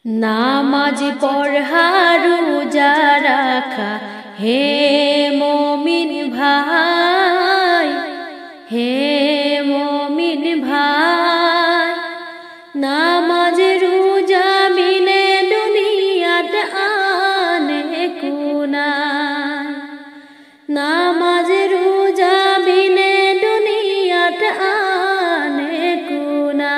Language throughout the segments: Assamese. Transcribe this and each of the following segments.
नामाज पढ़ा रोजा रखा हे मोमिन भाई, हे मोमिन भाई। नामाज रोजा बिने दुनियात आने कुना, नामाज रोजा बिने दुनियात आने कुना।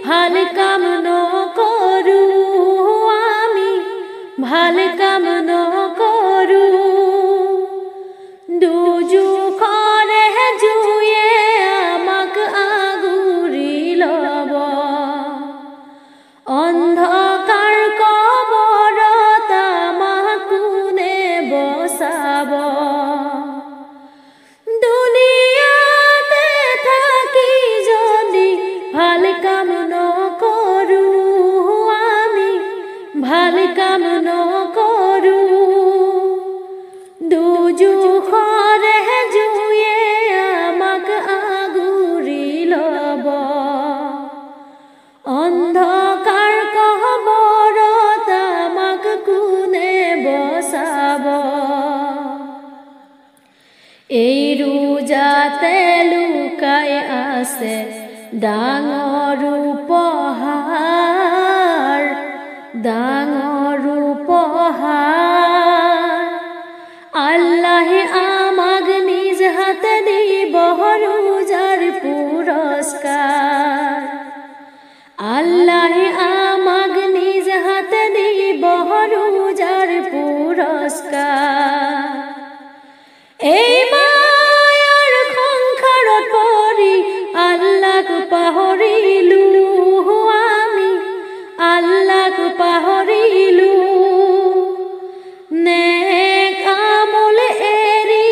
ভাল কাম নকৰো আমি, ভাল কাম নকৰো। দুজখৰে জুয়ে আমাক আগুৰি লব, অন্ধকাৰ কবৰত আমাক কোনে বচাব। দুনিয়াতে থাকি যদি ভাল কাম নকৰো আমি, ভাল কাম নকৰো। দুজখৰে জুয়ে আমাক আগুৰি লব, অন্ধকাৰ কবৰত আমাক কোনে বচাব। এই ৰোজাতে লুকাই আছে ডাঙৰ উপহাৰ, ডাঙৰ উপহাৰ। আল্লাহে আমাক নিজ হাতে দিব ৰোজাৰ পুৰস্কাৰ, আল্লাহে আমাক নিজ হাতে দিব ৰোজাৰ পুৰস্কাৰ। এই মায়াৰ সংসাৰত পৰি আল্লাহক পাহৰিলো আমি, আল্লাহক পাহৰিলো। নেক আমল এৰি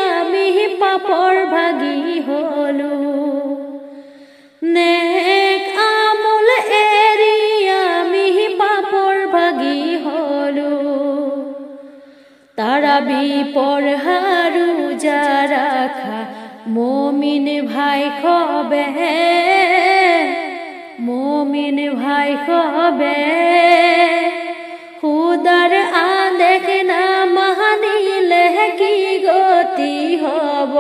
আমি পাপৰ ভাগি হলো, নেক আমল এৰি আমি পাপৰ ভাগি হলো। তারাবি পড়া রোজা রাখা মোমিন ভাই খবে, মোমিন ভাই খবে। খুদার আদেশ না মানিলে কি গতি হব,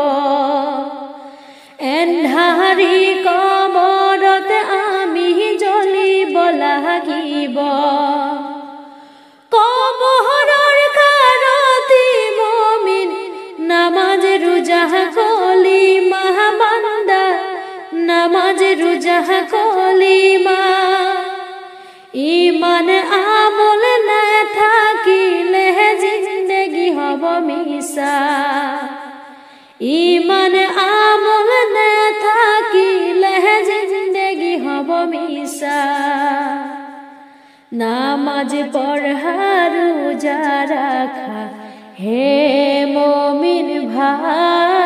এন্ধাৰী কবৰত আমি জ্বলিব লাগিব। কবৰৰ কাৰতি মুমিন নামাজ রোজা কলিমা বান্দা, নামাজ রোজা কলিমা। ইমান আমল না থাকিলে জিন্দগি হব মিছা, ইমান আমল না থাকিলে জিন্দগি হব মিছা। নামাজ পড়া রোজা রাখা হে মোমিন ভাই।